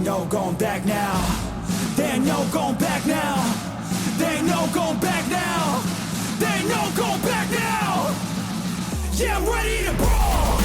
ain't no going back now. There ain't no going back now. There ain't no going back now. There ain't no going back now. Yeah, I'm ready to brawl.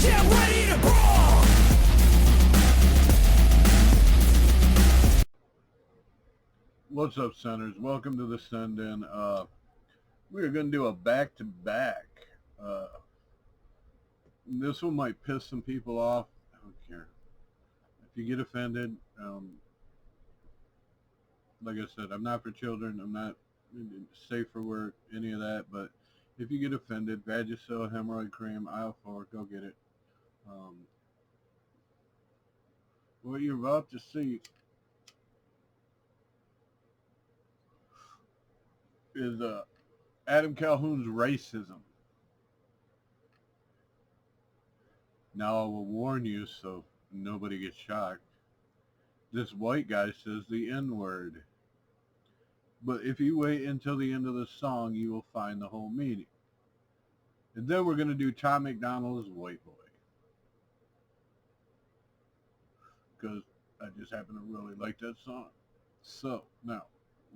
Yeah, I'm ready to brawl. What's up, Centers? Welcome to the sinden. We're going to do a back-to-back. This one might piss some people off. I don't care. If you get offended, like I said, I'm not for children. I'm not safe for work, any of that. But if you get offended, Vagisil, hemorrhoid cream, aisle 4, go get it. What you're about to see is Adam Calhoun's racism. Now I will warn you so nobody gets shocked. This white guy says the N-word. But if you wait until the end of the song, you will find the whole meaning. And then we're going to do Tom MacDonald's White Boy. Because I just happen to really like that song. So, now,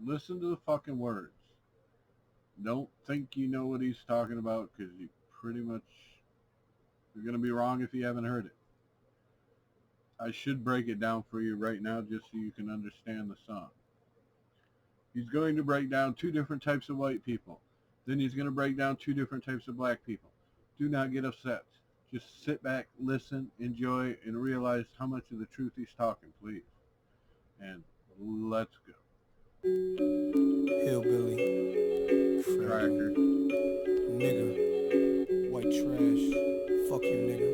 listen to the fucking words. Don't think you know what he's talking about, because you pretty much, you're going to be wrong if you haven't heard it. I should break it down for you right now just so you can understand the song. He's going to break down 2 different types of white people. Then he's going to break down 2 different types of black people. Do not get upset. Just sit back, listen, enjoy, and realize how much of the truth he's talking, please. And let's go. Hillbilly, Cracker, nigga, white trash, fuck you nigga.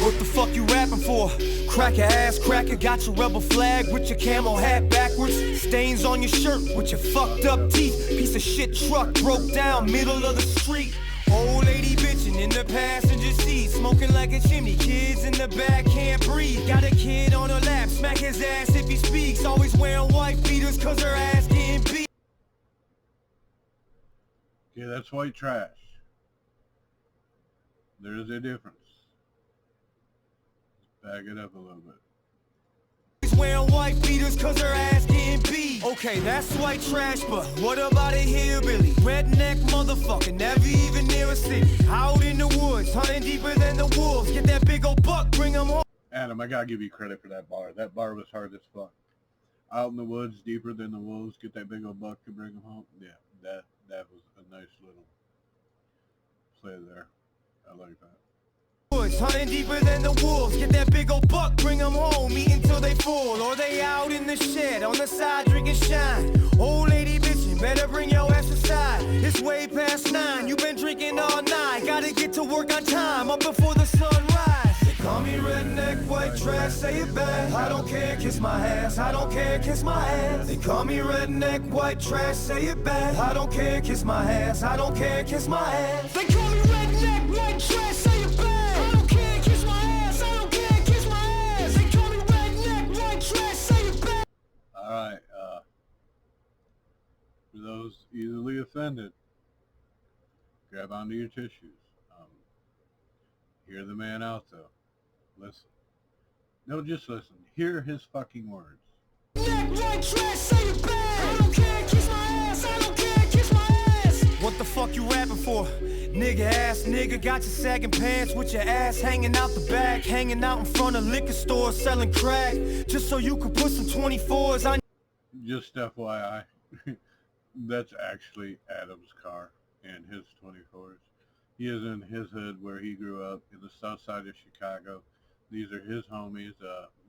What the fuck you rapping for? Cracker ass cracker, got your rebel flag with your camo hat backwards. Stains on your shirt with your fucked up teeth. Piece of shit truck broke down middle of the street. Old lady bitchin' in the passenger seat, smoking like a chimney. Kids in the back can't breathe. Got a kid on her lap, smack his ass if he speaks. Always wearing white beaters cause her ass getting beat. Okay, that's white trash. There's a difference. Back it up a little bit. Wearing white beaters cause her ass getting beat. Okay, that's white trash, but what about a hillbilly? Redneck motherfucker, never even near a city. Out in the woods, hunting deeper than the wolves. Get that big old buck, bring him home. Adam, I gotta give you credit for that bar. That bar was hard as fuck. Out in the woods, deeper than the wolves, get that big old buck to bring him home. Yeah, that was a nice little play there. I like that. Hunting deeper than the wolves. Get that big old buck, bring them home. Eat until they full. Or they out in the shed on the side drinking shine. Old lady bitchin', better bring your ass aside. It's way past 9, you been drinking all night. Gotta get to work on time, up before the sun rise. They call me redneck, white trash, say it back. I don't care, kiss my ass. I don't care, kiss my ass. They call me redneck, white trash, say it back. I don't care, kiss my ass. I don't care, kiss my ass. They call me redneck, white trash, say it back. Alright, for those easily offended, grab onto your tissues. Hear the man out, though. Listen. No, just listen. Hear his fucking words. What the fuck you rapping for? Nigga ass nigga, got your sagging pants with your ass hanging out the back, hanging out in front of liquor stores selling crack, just so you could put some 24s on. Just FYI, that's actually Adam's car and his 24s. He is in his hood where he grew up in the south side of Chicago. These are his homies.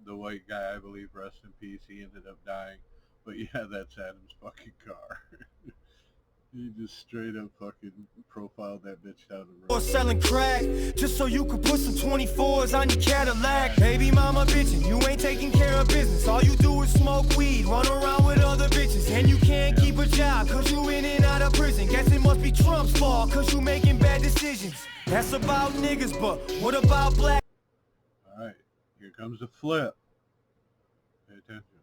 The white guy, I believe, rest in peace, he ended up dying. But yeah, that's Adam's fucking car. He just straight up fucking profiled that bitch down the road. Selling crack, just so you could put some 24s on your Cadillac. Baby mama bitchin', you ain't taking care of business. All you do is smoke weed, run around with other bitches. And you can't keep a job, cause you in and out of prison. Guess it must be Trump's fault, cause you making bad decisions. That's about niggas, but what about black? Alright, here comes the flip. Pay attention.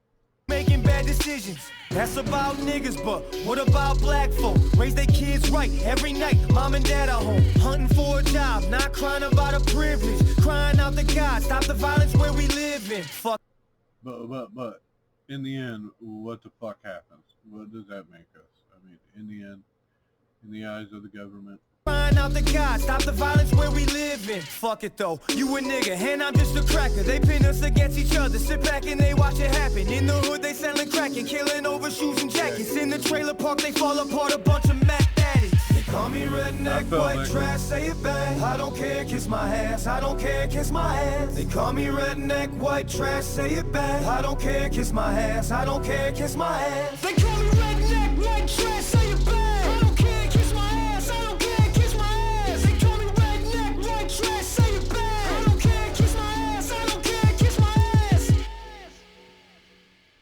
making bad decisions. That's about niggas, but what about black folk? Raise their kids right every night, mom and dad are home. Hunting for a job, not crying about a privilege. Crying out to God, stop the violence where we live in. Fuck. But, in the end, what the fuck happens? What does that make us? I mean, in the end, in the eyes of the government. Crying out to God, stop the violence where we live in. Fuck it though, you a nigga, and I'm just a cracker. They pin us against each other, sit back and they watch it happen. In the hood they selling crack and killing over shoes and jackets. In the trailer park they fall apart, a bunch of Mac addicts. They call me redneck, white trash, say it back. I don't care, kiss my ass, I don't care, kiss my ass. They call me redneck, white trash, say it back. I don't care, kiss my ass, I don't care, kiss my ass. They call me redneck, white trash, say it back. I don't care, kiss my ass, I don't care. Trash, say it back. I don't care, kiss my ass. I don't care, kiss my ass.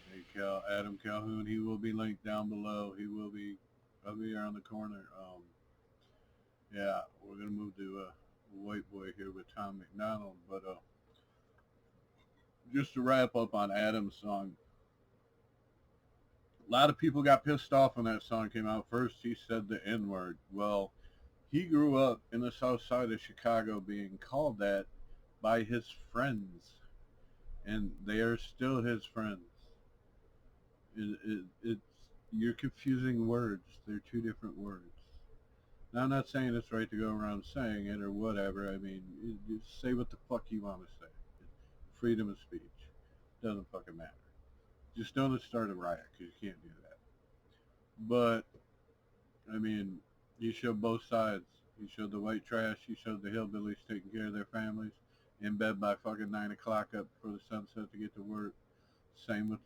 Hey, Adam Calhoun, he will be linked down below. He will be up here on the corner. Yeah, we're gonna move to White Boy here with Tom MacDonald, but just to wrap up on Adam's song, a lot of people got pissed off when that song came out. First, he said the N-word. Well, he grew up in the south side of Chicago being called that by his friends, and they are still his friends. You're confusing words. They're two different words. Now, I'm not saying it's right to go around saying it or whatever. I mean, you say what the fuck you want to say. Freedom of speech. Doesn't fucking matter. Just don't start a riot, because you can't do that. But, I mean, you showed both sides. You showed the white trash. You showed the hillbillies taking care of their families in bed by fucking 9 o'clock up for the sunset to get to work. Same with,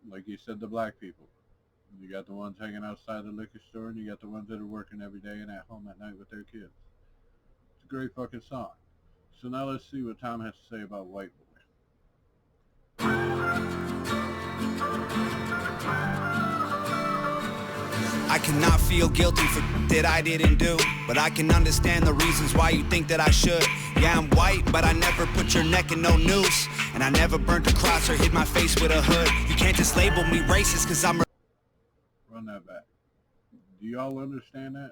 like you said, the black people. You got the ones hanging outside the liquor store, and you got the ones that are working every day and at home at night with their kids. It's a great fucking song. So now let's see what Tom has to say about White Boy. I cannot feel guilty for that I didn't do, but I can understand the reasons why you think that I should. Yeah, I'm white, but I never put your neck in no noose, and I never burnt a cross or hid my face with a hood. You can't just label me racist cause I'm Run that back. Do y'all understand that?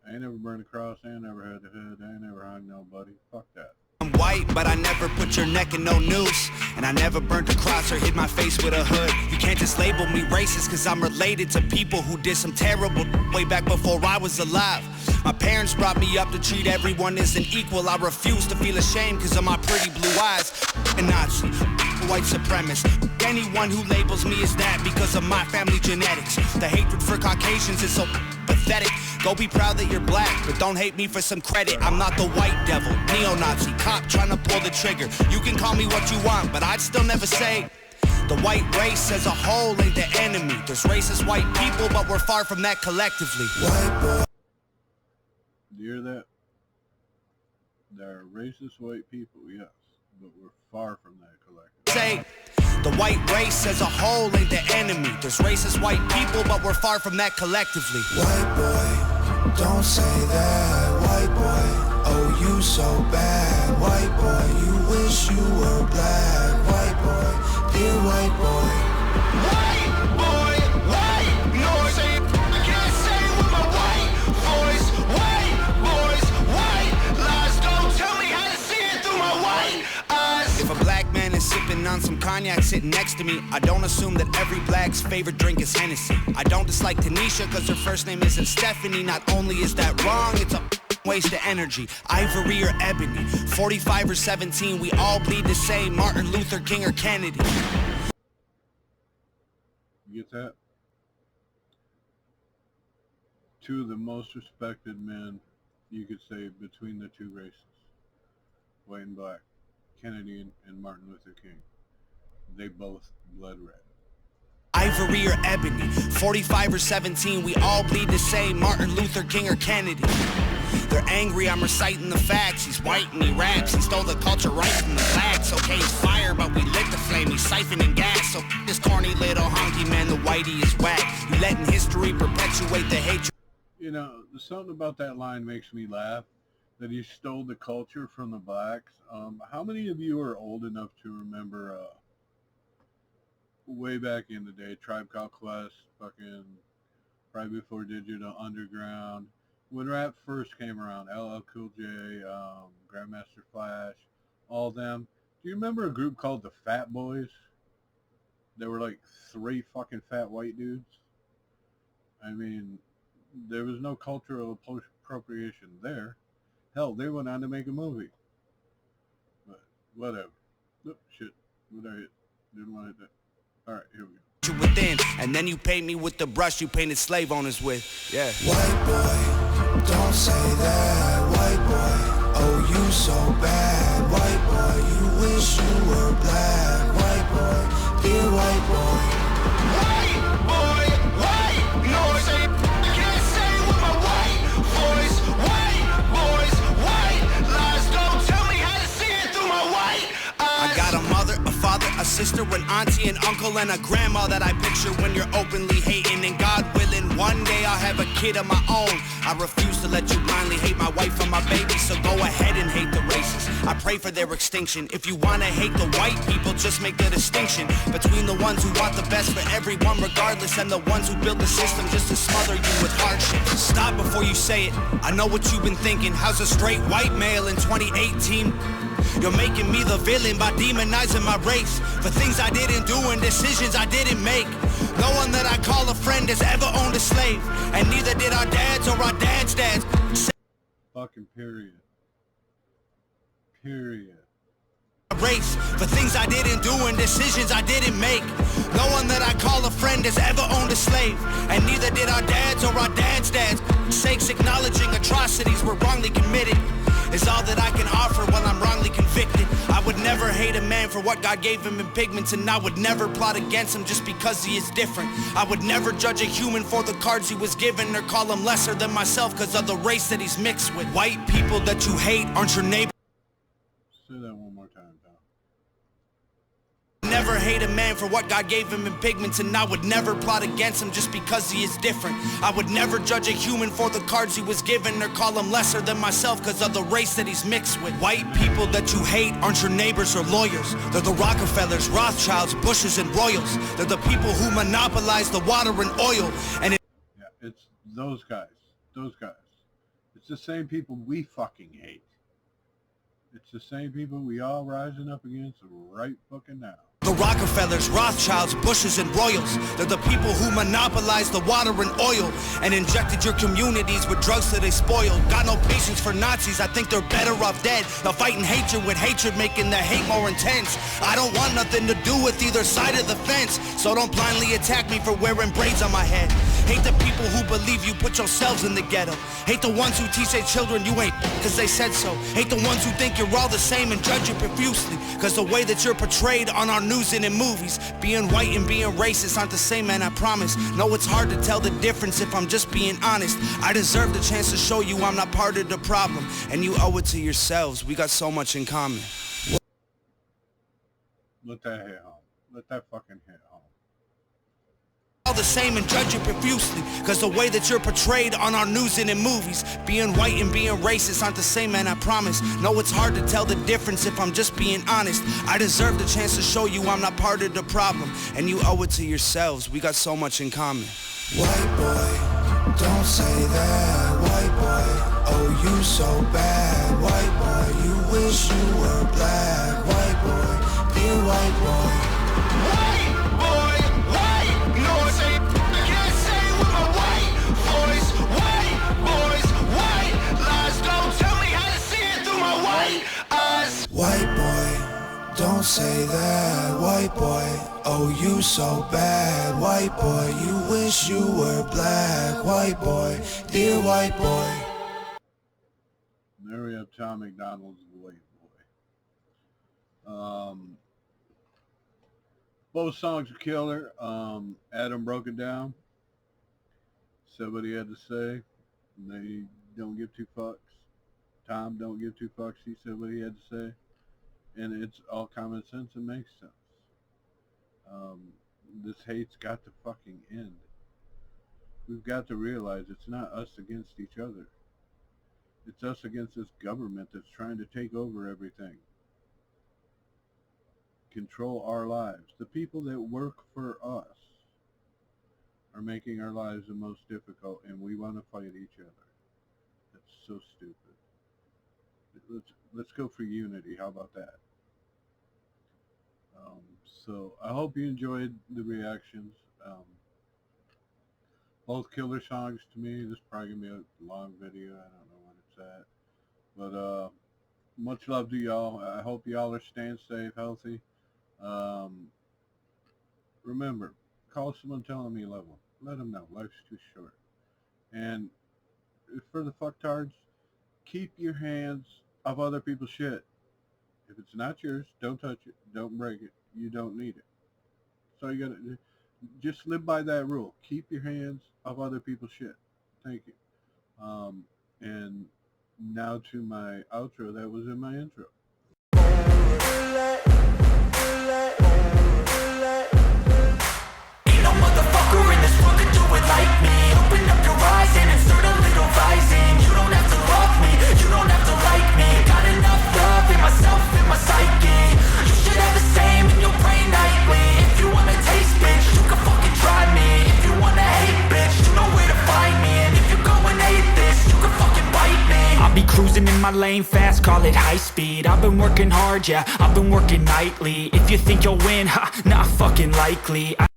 I ain't never burned a cross, I ain't never had the hood, I ain't never hung nobody. Fuck that. I'm white, but I never put your neck in no noose, and I never burnt a cross or hid my face with a hood. You can't just label me racist cause I'm related to people who did some terrible way back before I was alive. My parents brought me up to treat everyone as an equal. I refuse to feel ashamed cause of my pretty blue eyes. A Nazi, white supremacist, anyone who labels me as that because of my family genetics. The hatred for Caucasians is so pathetic. Go be proud that you're black, but don't hate me for some credit. I'm not the white devil, neo-Nazi, cop trying to pull the trigger. You can call me what you want, but I'd still never say the white race as a whole ain't the enemy. There's racist white people, but we're far from that collectively. White boy. Do you hear that? There are racist white people, yes, but we're far from that collectively. Say the white race as a whole ain't the enemy. There's racist white people, but we're far from that collectively. White boy, don't say that. White boy, oh you so bad. White boy, you wish you were black. White boy, dear white boy. White boy, white noise. I can't say it with my white voice. White boys, white lies. Don't tell me how to see it through my white eyes. If a black man is sipping on some cognac sitting next to me, I don't assume that every black's favorite drink is Hennessy. I don't dislike Tanisha cause her first name isn't Stephanie. Not only is that wrong, it's a waste of energy. Ivory or ebony, 45 or 17, we all bleed the same. Martin Luther King or Kennedy. You get that? Two of the most respected men, you could say, between the two races, white and black, Kennedy and Martin Luther King. They both bled red. Ivory or ebony, 45 or 17, we all bleed the same. Martin Luther King or Kennedy. They're angry, I'm reciting the facts. He's white and he raps, he stole the culture right from the blacks. Okay, he's fire, but we lit the flame, he's siphoning gas. So this corny little honky man, the whitey is whack. You letting history perpetuate the hatred. You know, something about that line makes me laugh, that he stole the culture from the blacks. How many of you are old enough to remember way back in the day, Tribe Called Quest, fucking probably before Digital Underground. When rap first came around, LL Cool J, Grandmaster Flash, all them. Do you remember a group called the Fat Boys? They were like 3 fucking fat white dudes. I mean, there was no cultural appropriation there. Hell, they went on to make a movie. But whatever. Oh, shit. What I hit? Didn't want to hit that. Alright, here we go. Within, and then you paint me with the brush you painted slave owners with. Yeah. White boy, don't say that. White boy, oh you so bad. White boy, you wish you were black. White boy, dear white boy. White boy, white noise. I can't say with my white voice. White boys, white lies. Don't tell me how to see it through my white eyes. I got a mother, a father, a sister, an auntie, an uncle, and a grandma that I picture when you're openly hating. And God willing, one day I'll have a kid of my own. I refuse to let you blindly hate my wife and my baby, so go ahead and hate the races. I pray for their extinction. If you wanna hate the white people, just make the distinction between the ones who want the best for everyone regardless and the ones who build the system just to smother you with hardship. Stop before you say it. I know what you've been thinking. How's a straight white male in 2018? You're making me the villain by demonizing my race for things I didn't do and decisions I didn't make. No one that I call a friend has ever owned a slave, and neither did our dads or our dads' dads. Fucking period. Period. Race for things I didn't do and decisions I didn't make. No one that I call a friend has ever owned a slave, and neither did our dads or our dads' dads. Sakes acknowledging atrocities were wrongly committed is all that I can offer while I'm wrongly convicted. I would never hate a man for what God gave him in pigments, and I would never plot against him just because he is different. I would never judge a human for the cards he was given or call him lesser than myself because of the race that he's mixed with. White people that you hate aren't your neighbor. Say that one more time, Tom. Never hate a man for what God gave him in pigments, and I would never plot against him just because he is different. I would never judge a human for the cards he was given or call him lesser than myself because of the race that he's mixed with. White people that you hate aren't your neighbors or lawyers. They're the Rockefellers, Rothschilds, Bushes, and Royals. They're the people who monopolize the water and oil. And Yeah, it's those guys. Those guys. It's the same people we fucking hate. It's the same people we all rising up against right fucking now. the Rockefellers, Rothschilds, Bushes, and Royals. They're the people who monopolized the water and oil and injected your communities with drugs that they spoiled. Got no patience for Nazis, I think they're better off dead. They're fighting hatred with hatred, making the hate more intense. I don't want nothing to do with either side of the fence, so don't blindly attack me for wearing braids on my head. Hate the people who believe you put yourselves in the ghetto. Hate the ones who teach their children you ain't cause they said so. Hate the ones who think you're all the same and judge you profusely cause the way that you're portrayed on our news and in movies. Being white and being racist aren't the same, man, I promise. No, it's hard to tell the difference if I'm just being honest. I deserve the chance to show you I'm not part of the problem, and you owe it to yourselves. We got so much in common. Let that hit home. Let that fucking hit home. All the same and judge you profusely cause the way that you're portrayed on our news and in movies. Being white and being racist aren't the same, man, I promise. No, it's hard to tell the difference if I'm just being honest. I deserve the chance to show you I'm not part of the problem, and you owe it to yourselves. We got so much in common. White boy, don't say that. White boy, oh you so bad. White boy, you wish you were black. White boy, dear white boy. White boy, white noise. I can't say with my white voice. White boys, white lies. Don't tell me how to see it through my white eyes. White boy, don't say that. White boy, oh you so bad. White boy, you wish you were black. White boy, dear white boy. There we have Tom MacDonald's White Boy. Both songs are killer. Adam broke it down. Said what he had to say. They don't give two fucks. Tom don't give two fucks. He said what he had to say. And it's all common sense and makes sense. This hate's got to fucking end. We've got to realize it's not us against each other. It's us against this government that's trying to take over everything. control our lives. The people that work for us are making our lives the most difficult, and we want to fight each other. That's so stupid. Let's go for unity. How about that? So I hope you enjoyed the reactions. Both killer songs to me. This is probably gonna be a long video. I don't know when it's at, but much love to y'all. I hope y'all are staying safe, healthy. Remember, call someone, tell them you love them. Let them know life's too short. And for the fucktards, keep your hands off other people's shit. If it's not yours, don't touch it. Don't break it. You don't need it. So you gotta just live by that rule. Keep your hands off other people's shit. Thank you. And now to my outro that was in my intro. Ain't no motherfucker in this world could do it like me. Open up your eyes and insert a little rising. You don't have to love me, you don't have to like me. Got enough love in myself, in my psyche. You should have the same in your brain nightly. If you wanna taste, bitch, you can fucking try me. If you wanna hate, bitch, you know where to find me. And if you go and hate this, you can fucking bite me. I'll be cruising in my lane fast, call it high speed. I've been working hard, yeah, I've been working nightly. If you think you'll win, ha, not fucking likely.